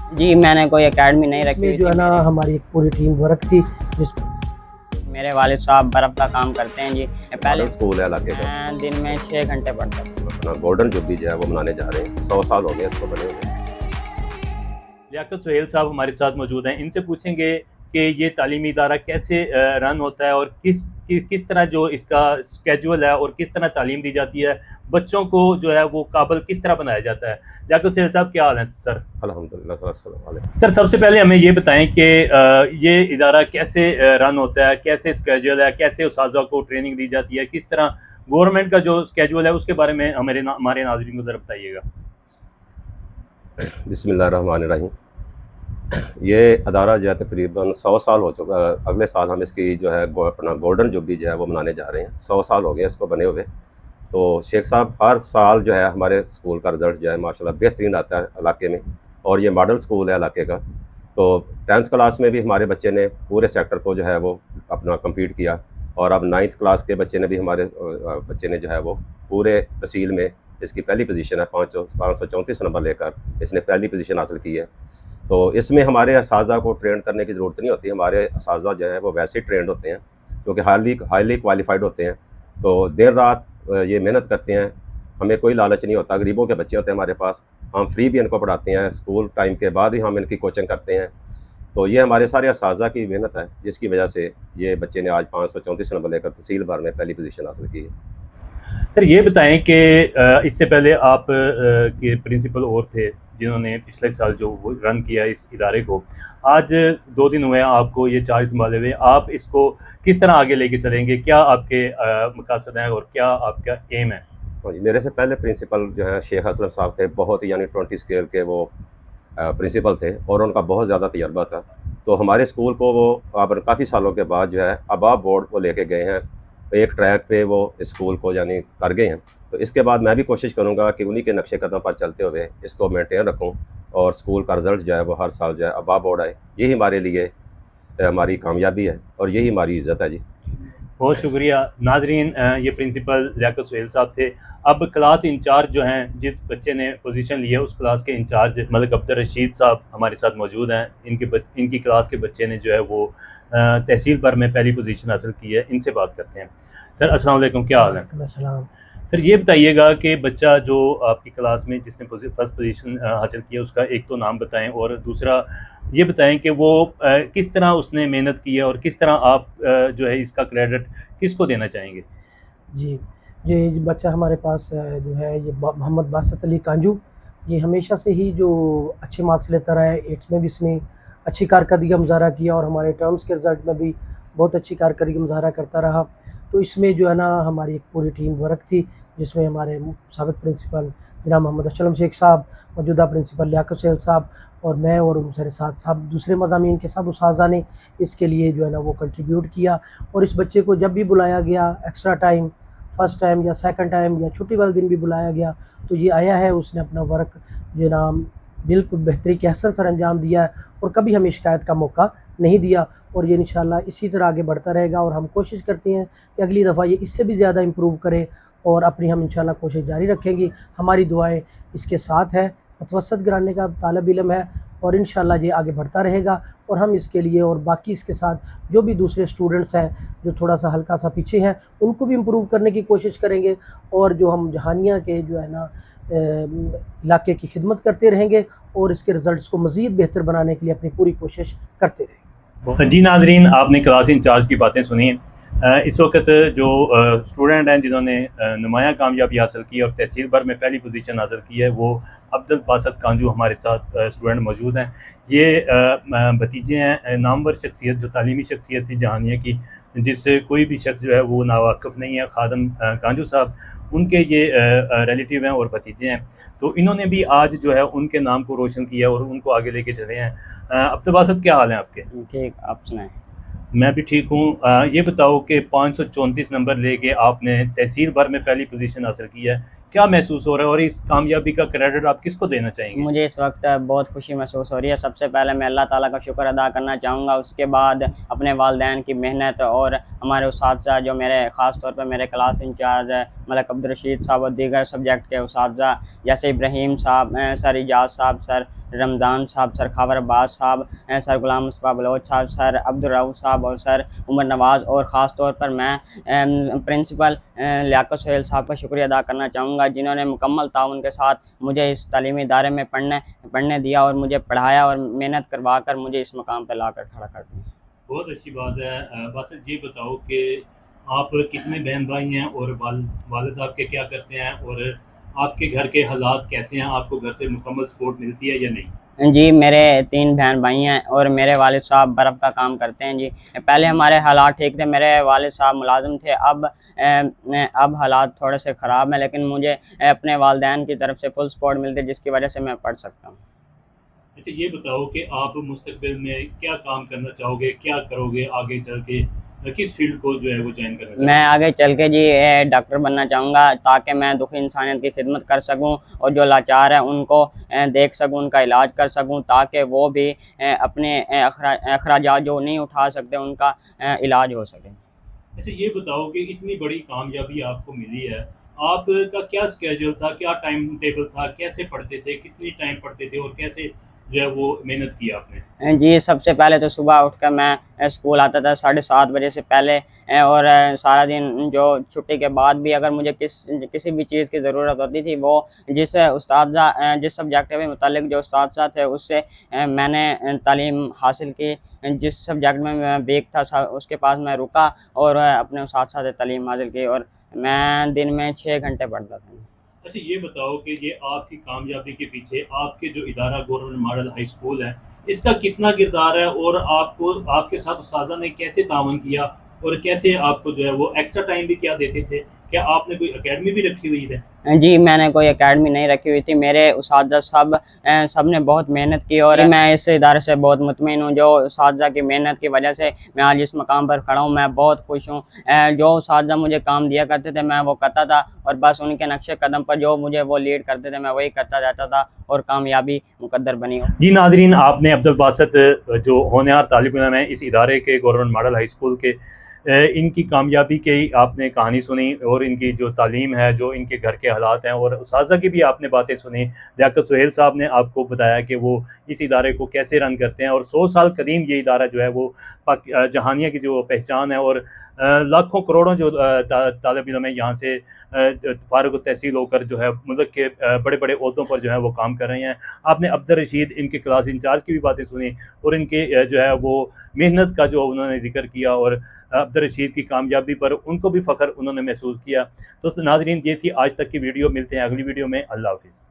जी, मैंने कोई एकेडमी नहीं रखी हुई जो है थी। ना हमारी एक पूरी टीम वर्क थी जिस मेरे वालिद साहब बर्फ़ का काम करते हैं जी। पहले मॉडल स्कूल है इलाके का। मैं दिन में 6 घंटे पढ़ता था। अपना गोल्डन जुबली जो है वो मनाने जा रहे हैं। 100 साल हो गए इसको बने हुए। लियाकत सुहेल साहब हमारे साथ मौजूद हैं। इनसे पूछेंगे कि ये तालीमी इदारा कैसे रन होता है और किस तरह जो इसका स्केड्यूल है और किस तरह तालीम दी जाती है, बच्चों को जो है वो काबिल किस तरह बनाया जाता है। लियाकत सुहेल साहब क्या हाल है सर? अल्हम्दुलिल्लाह सल्लल्लाहु अलैहि वसल्लम। सर सबसे पहले हमें ये बताएं कि ये इदारा कैसे रन होता है, कैसे स्केड्यूल है, कैसे उस्ताज़ा को ट्रेनिंग दी जाती है, किस तरह गवर्नमेंट का जो स्केड्यूल है उसके बारे में हमारे नाज़रीन को ज़रा बताइएगा। बिस्मिल्लाहिर्रहमानिर्रहीम। ये अदारा जो है तकरीबन 100 साल हो चुका है। अगले साल हम इसकी जो है अपना गोल्डन जुबली जो है वो मनाने जा रहे हैं। 100 साल हो गए इसको बने हुए। तो शेख साहब हर साल जो है हमारे स्कूल का रिज़ल्ट जो है माशाल्लाह बेहतरीन आता है इलाके में, और ये मॉडल स्कूल है इलाके का। तो 10th क्लास में भी हमारे बच्चे ने पूरे सेक्टर को जो है वो अपना कम्पीट किया, और अब 9th क्लास के बच्चे ने भी हमारे बच्चे ने जो है वो पूरे तहसील में इसकी पहली पोजीशन है। 534 नंबर लेकर इसने पहली पोजीशन हासिल की है। तो इसमें हमारे असातिज़ा को ट्रेंड करने की ज़रूरत नहीं होती। हमारे असातिज़ा जो है वो वैसे ही ट्रेंड होते हैं, क्योंकि हाईली क्वालिफाइड होते हैं। तो देर रात ये मेहनत करते हैं। हमें कोई लालच नहीं होता। गरीबों के बच्चे होते हैं हमारे पास, हम फ्री भी इनको पढ़ाते हैं। स्कूल टाइम के बाद ही हम इनकी कोचिंग करते हैं। तो ये हमारे सारे असातिज़ा की मेहनत है, जिसकी वजह से ये बच्चे ने आज 534 नंबर लेकर तहसील भर में पहली पोजीशन हासिल की है। सर ये बताएं कि इससे पहले आप के प्रिंसिपल और थे जिन्होंने पिछले साल जो वो रन किया इस इदारे को। आज 2 दिन हुए हैं आपको ये चार्ज संभाले हुए। आप इसको किस तरह आगे लेके चलेंगे? क्या आपके मकासद हैं और क्या आपका एम है? हाँ जी, मेरे से पहले प्रिंसिपल जो है शेख असलम साहब थे। बहुत ही यानी 20 स्केल के वो प्रिंसिपल थे, और उनका बहुत ज़्यादा तजर्बा था। तो हमारे स्कूल को वो अब काफ़ी सालों के बाद जो है अबाब बोर्ड को लेके गए हैं। एक ट्रैक पे वो स्कूल को यानी कर गए हैं। तो इसके बाद मैं भी कोशिश करूँगा कि उन्हीं के नक्शे कदम पर चलते हुए इसको मेंटेन रखूँ, और स्कूल का रिज़ल्ट जो है वो हर साल जो है अबाब बोर्ड आए। यही हमारे लिए हमारी कामयाबी है, और यही हमारी इज़्ज़त है जी। बहुत शुक्रिया नाजरीन। ये प्रिंसिपल लियाकत सुहेल साहब थे। अब क्लास इंचार्ज जो हैं, जिस बच्चे ने पोजीशन ली है उस क्लास के इंचार्ज मलिक अब्दुल रशीद साहब हमारे साथ मौजूद हैं। इनकी क्लास के बच्चे ने जो है वो तहसील भर में पहली पोजीशन हासिल की है। इनसे बात करते हैं। सर अस्सलाम वालेकुम, क्या हाल है? सलाम। सर ये बताइएगा कि बच्चा जो आपकी क्लास में जिसने फर्स्ट पोजीशन हासिल की है उसका एक तो नाम बताएं, और दूसरा ये बताएं कि वो किस तरह उसने मेहनत की है और किस तरह आप जो है इसका क्रेडिट किसको देना चाहेंगे? जी, ये बच्चा हमारे पास जो है ये मोहम्मद बासत अली कांजू, ये हमेशा से ही जो अच्छे मार्क्स लेता रहा है। 8th में भी इसने अच्छी कारकर्दगी का मुज़ाहरा किया, और हमारे टर्म्स के रिज़ल्ट में भी बहुत अच्छी कारकर्दगी का मुज़ाहरा करता रहा। तो इसमें जो है ना हमारी एक पूरी टीम वर्क थी, जिसमें हमारे साबिक़ प्रिंसिपल जनाब मोहम्मद असलम शेख साहब, मौजूदा प्रिंसिपल लियाकत सुहेल साहब, और मैं और मेरे साथ साहब दूसरे मज़ामीन के सब उस्ताज़ा ने इसके लिए जो है ना वो कंट्रीब्यूट किया। और इस बच्चे को जब भी बुलाया गया एक्स्ट्रा टाइम, फ़र्स्ट टाइम या सेकंड टाइम या छुट्टी वाले दिन भी बुलाया गया, तो ये आया है। उसने अपना वर्क जो ना बिल्कुल बेहतरी के हसन सर अंजाम दिया है, और कभी हमें शिकायत का मौका नहीं दिया। और ये इंशाल्लाह इसी तरह आगे बढ़ता रहेगा, और हम कोशिश करते हैं कि अगली दफ़ा ये इससे भी ज़्यादा इम्प्रूव करे, और अपनी हम इंशाल्लाह कोशिश जारी रखेंगे। हमारी दुआएं इसके साथ है। मुतवस्सित घराने का तालिब इल्म है, और इंशाल्लाह ये आगे बढ़ता रहेगा। और हम इसके लिए और बाकी इसके साथ जो भी दूसरे स्टूडेंट्स हैं जो थोड़ा सा हल्का सा पीछे हैं, उनको भी इम्प्रूव करने की कोशिश करेंगे। और जो हम जहानिया के जो है ना इलाके की खिदमत करते रहेंगे, और इसके रिज़ल्ट्स को मज़ीद बेहतर बनाने के लिए अपनी पूरी कोशिश करते रहेंगे। जी नाजरीन, आपने क्लास इंचार्ज की बातें सुनी। इस वक्त जो स्टूडेंट हैं जिन्होंने नुमाया कामयाबी हासिल की और तहसील भर में पहली पोजीशन हासिल की है, वो अब्दुल बासत कांजू हमारे साथ स्टूडेंट मौजूद हैं। ये भतीजे हैं, नामवर शख्सियत जो तालीमी शख्सियत थी जहानिया की, जिससे कोई भी शख्स जो है वो नावाकिफ़ नहीं है। खादम कांजू साहब उनके ये रिलेटिव हैं और भतीजे हैं। तो इन्होंने भी आज जो है उनके नाम को रोशन किया और उनको आगे लेके चले हैं। अब्दुल बासत, क्या हाल है आपके? ठीक, आप सुनाएं। मैं भी ठीक हूँ। ये बताओ कि 534 नंबर लेके आपने तहसील भर में पहली पोजीशन हासिल की है, क्या महसूस हो रहा है और इस कामयाबी का क्रेडिट आप किसको देना चाहेंगे? मुझे इस वक्त बहुत खुशी महसूस हो रही है। सबसे पहले मैं अल्लाह ताला का शुक्र अदा करना चाहूँगा, उसके बाद अपने वालिदैन की मेहनत और हमारे उस्ताद जो मेरे ख़ास तौर पर मेरे क्लास इंचार्ज मलिक अब्दुल रशीद साहब और दीगर सब्जेक्ट के उस्ताद जैसे इब्राहीम साहब, सर इजाज़ साहब, सर रमज़ान साहब, सर खावर अब्बास साहब, सर गुलाम मुस्तफ़ा बलोच साहब, सर अब्दुल रऊफ़ साहब और सर उमर नवाज़, और ख़ास तौर पर मैं प्रिंसिपल लियाकत सोहेल साहब का शुक्रिया अदा करना चाहूँगा, जिन्होंने मुकम्मल ताउन के साथ मुझे इस तालीमी इदारे में पढ़ने दिया और मुझे पढ़ाया और मेहनत करवा कर मुझे इस मकाम पर ला कर खड़ा कर दिया। बहुत अच्छी बात है। बासित ये बताओ कि आप कितने बहन भाई हैं और वालिद आपके क्या करते हैं, और आपके घर के हालात कैसे हैं? आपको घर से मुकम्मल सपोर्ट मिलती है या नहीं? जी, मेरे 3 बहन भाई हैं और मेरे वालिद साहब बर्फ़ का काम करते हैं जी। पहले हमारे हालात ठीक थे, मेरे वालिद साहब मुलाज़िम थे, अब हालात थोड़े से ख़राब हैं, लेकिन मुझे अपने वालिदैन की तरफ से फुल सपोर्ट मिलती है, जिसकी वजह से मैं पढ़ सकता हूँ। अच्छा, ये बताओ कि आप मुस्तक़बिल में क्या काम करना चाहोगे, क्या करोगे आगे चल के, किस फील्ड को जो है वो जॉइन करना चाहोगे? मैं आगे चल के जी डॉक्टर बनना चाहूँगा, ताकि मैं दुखी इंसानियत की खिदमत कर सकूँ और जो लाचार हैं उनको देख सकूँ, उनका इलाज कर सकूँ, ताकि वो भी अपने अखराजात जो नहीं उठा सकते उनका इलाज हो सके। अच्छा, ये बताओ कि इतनी बड़ी कामयाबी आपको मिली है, आपका क्या स्केड्यूल था, क्या टाइम टेबल था, कैसे पढ़ते थे, कितनी टाइम पढ़ते थे और कैसे जो है वो मेहनत की आपने? जी, सबसे पहले तो सुबह उठकर मैं स्कूल आता था 7:30 बजे से पहले, और सारा दिन जो छुट्टी के बाद भी अगर मुझे किसी भी चीज़ की ज़रूरत होती थी, वो जिस सब्जेक्ट के मुतालिक जो उस्ताद थे उससे मैंने तालीम हासिल की। जिस सब्जेक्ट में मैं वीक था उसके पास मैं रुका और अपने उस्ताद से तालीम हासिल की, और मैं दिन में 6 घंटे पढ़ता था। अच्छा, ये बताओ कि ये आपकी कामयाबी के पीछे आपके जो इदारा गवर्नमेंट मॉडल हाई स्कूल है, इसका कितना किरदार है, और आपको आपके साथ उस्ताज़ा ने कैसे तावन किया और कैसे आपको जो है वो एक्स्ट्रा टाइम भी क्या देते थे? क्या आपने कोई अकेडमी भी रखी हुई है? जी, मैंने कोई अकेडमी नहीं रखी हुई थी। मेरे उस्ताद सब ने बहुत मेहनत की और मैं इस इदारे से बहुत मुतमिन हूँ। जो उस्ताद की मेहनत की वजह से मैं आज इस मकाम पर खड़ा हूँ, मैं बहुत खुश हूँ। जो उस्ताद मुझे काम दिया करते थे मैं वो करता था, और बस उनके नक्शे कदम पर जो मुझे वो लीड करते थे मैं वही करता जाता था, और कामयाबी मुकद्दर बनी हो। जी नाज़रीन, आपने अब्दुल बासित जो होनहार तालिब इल्म हैं इस इदारे के गवर्नमेंट मॉडल हाई स्कूल के, इनकी कामयाबी की आपने कहानी सुनी, और इनकी जो तालीम है, जो इनके घर के हालात हैं, और उस्ताज़ा की भी आपने बातें सुनी। लियाकत सोहेल साहब ने आपको बताया कि वो इस इदारे को कैसे रन करते हैं, और 100 साल कदीम ये इदारा जो है वो जहानिया की जो पहचान है, और लाखों करोड़ों जो तालिब इल्म यहाँ से फ़ारिग़ तहसील होकर जो है मुल्क के बड़े बड़े ओहदों पर जो है वो काम कर रहे हैं। आपने अब्दुल रशीद इनके क्लास इंचार्ज की भी बातें सुनी, और इनके जो है वो मेहनत का जो उन्होंने जिक्र किया, और अब्दुल रशीद की कामयाबी पर उनको भी फ़ख्र उन्होंने महसूस किया। तो नाज़रीन, ये थी आज तक की वीडियो। मिलते हैं अगली वीडियो में। अल्लाह हाफ़िज़।